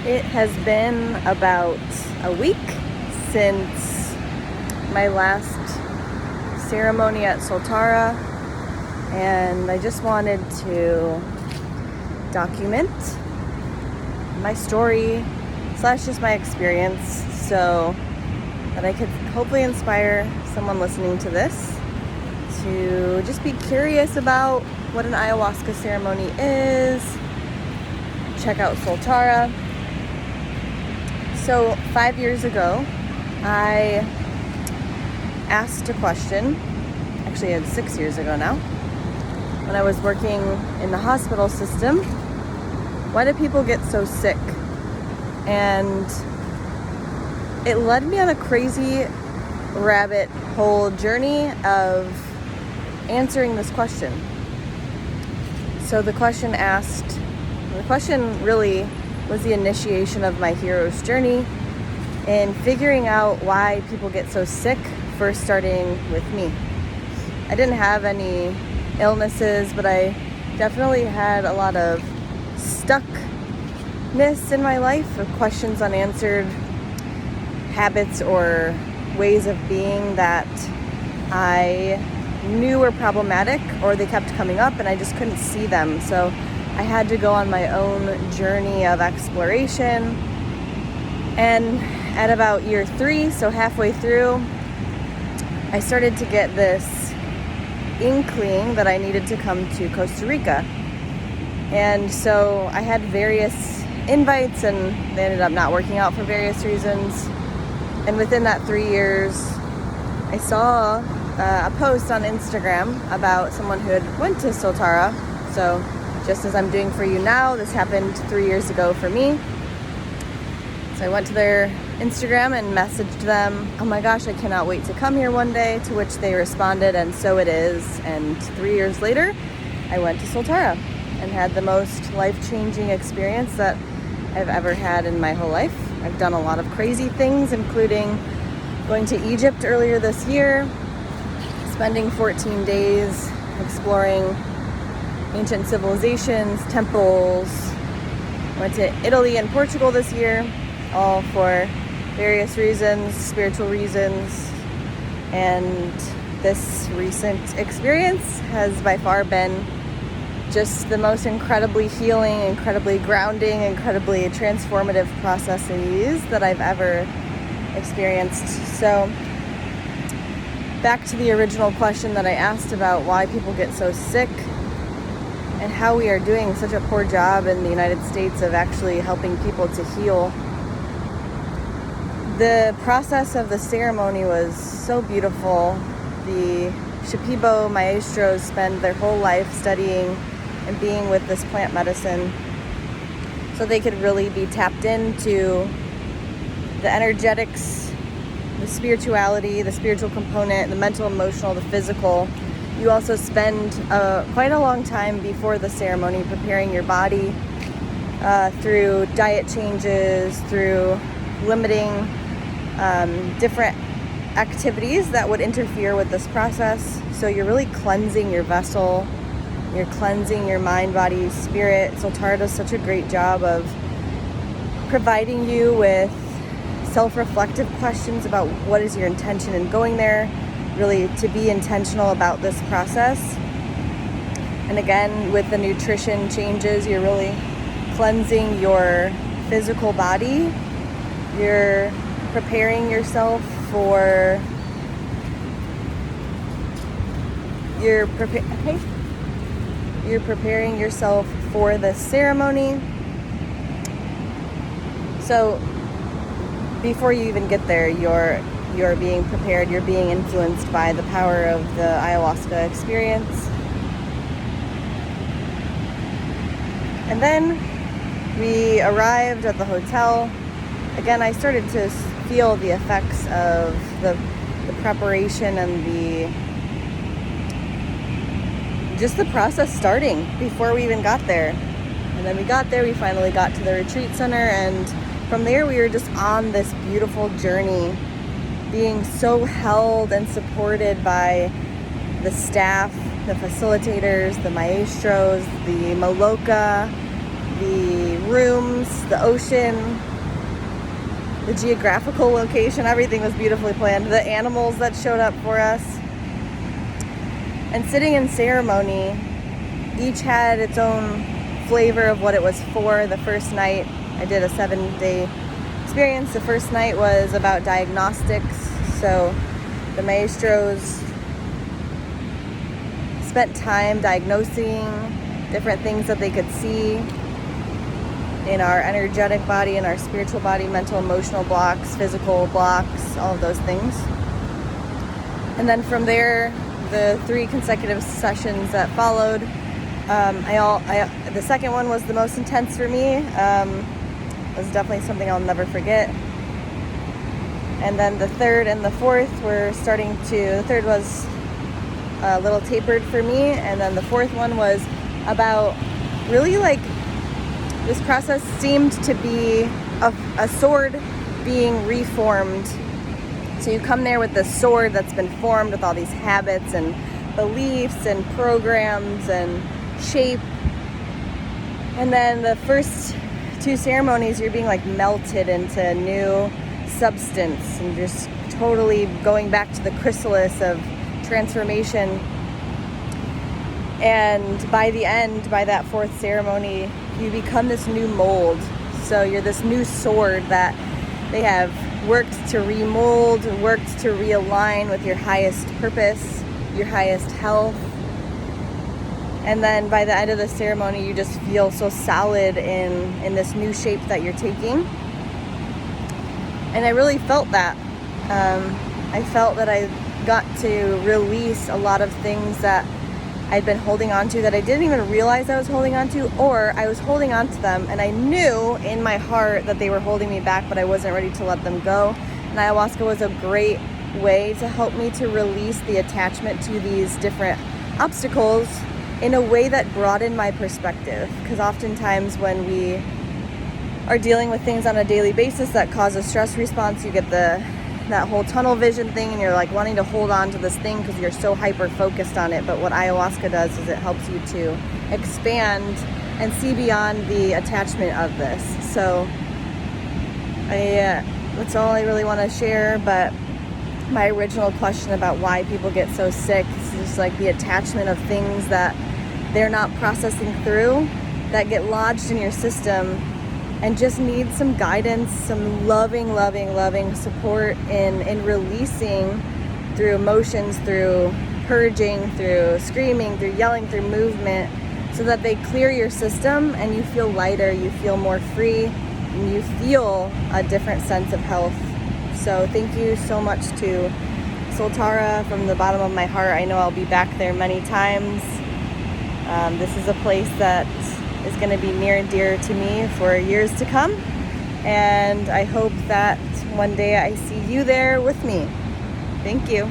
It has been about a week since my last ceremony at Soltara, and I just wanted to document my story / just my experience so that I could hopefully inspire someone listening to this to just be curious about what an ayahuasca ceremony is. Check out Soltara. So 5 years ago, I asked a question, actually it was 6 years ago now, when I was working in the hospital system. Why do people get so sick? And it led me on a crazy rabbit hole journey of answering this question. So the question really was the initiation of my hero's journey in figuring out why people get so sick, first starting with me. I didn't have any illnesses, but I definitely had a lot of stuckness in my life, of questions unanswered, habits or ways of being that I knew were problematic, or they kept coming up and I just couldn't see them. So I had to go on my own journey of exploration. And at about year 3, so halfway through, I started to get this inkling that I needed to come to Costa Rica. And so I had various invites and they ended up not working out for various reasons. And within that 3 years, I saw a post on Instagram about someone who had went to Soltara. So just as I'm doing for you now, this happened 3 years ago for me. So I went to their Instagram and messaged them, "Oh my gosh, I cannot wait to come here one day," to which they responded, "And so it is." And 3 years later, I went to Soltara and had the most life-changing experience that I've ever had in my whole life. I've done a lot of crazy things, including going to Egypt earlier this year, spending 14 days exploring ancient civilizations, temples. Went to Italy and Portugal this year, all for various reasons, spiritual reasons. And this recent experience has by far been just the most incredibly healing, incredibly grounding, incredibly transformative processes that I've ever experienced. So back to the original question that I asked about why people get so sick and how we are doing such a poor job in the United States of actually helping people to heal. The process of the ceremony was so beautiful. The Shipibo maestros spend their whole life studying and being with this plant medicine so they could really be tapped into the energetics, the spirituality, the spiritual component, the mental, emotional, the physical. You also spend quite a long time before the ceremony preparing your body through diet changes, through limiting different activities that would interfere with this process. So you're really cleansing your vessel, you're cleansing your mind, body, spirit. Soltara does such a great job of providing you with self-reflective questions about what is your intention in going there, really to be intentional about this process. And again, with the nutrition changes, you're really cleansing your physical body. You're preparing yourself for you're preparing yourself for the ceremony. So before you even get there, you're being prepared, you're being influenced by the power of the ayahuasca experience. And then we arrived at the hotel. Again, I started to feel the effects of the preparation and just the process starting before we even got there. And then we got there, we finally got to the retreat center, and from there we were just on this beautiful journey, being so held and supported by the staff, the facilitators, the maestros, the maloka, the rooms, the ocean, the geographical location, everything was beautifully planned. The animals that showed up for us. And sitting in ceremony, each had its own flavor of what it was for. The first night, I did a 7-day experience. The first night was about diagnostics. So the maestros spent time diagnosing different things that they could see in our energetic body, in our spiritual body, mental, emotional blocks, physical blocks, all of those things. And then from there, the 3 consecutive sessions that followed, the second one was the most intense for me. It was definitely something I'll never forget. And then the third and the fourth the third was a little tapered for me, and then the fourth one was about really like, this process seemed to be a sword being reformed. So you come there with this sword that's been formed with all these habits and beliefs and programs and shape. And then the first 2 ceremonies, you're being like melted into new substance and just totally going back to the chrysalis of transformation. And by the end, by that 4th ceremony, you become this new mold. So you're this new sword that they have worked to remold, worked to realign with your highest purpose, your highest health. And then by the end of the ceremony, you just feel so solid in this new shape that you're taking. And I really felt that. I felt that I got to release a lot of things that I'd been holding on to that I didn't even realize I was holding on to, or I was holding on to them and I knew in my heart that they were holding me back, but I wasn't ready to let them go. And ayahuasca was a great way to help me to release the attachment to these different obstacles in a way that broadened my perspective. Because oftentimes when we are dealing with things on a daily basis that cause a stress response, you get that whole tunnel vision thing, and you're like wanting to hold on to this thing because you're so hyper focused on it. But what ayahuasca does is it helps you to expand and see beyond the attachment of this. So that's all I really want to share. But my original question about why people get so sick is just like the attachment of things that they're not processing through, that get lodged in your system, and just need some guidance, some loving support in releasing through emotions, through purging, through screaming, through yelling, through movement, so that they clear your system and you feel lighter, you feel more free, and you feel a different sense of health. So thank you so much to Soltara from the bottom of my heart. I know I'll be back there many times. This is a place that is going to be near and dear to me for years to come, and I hope that one day I see you there with me. Thank you.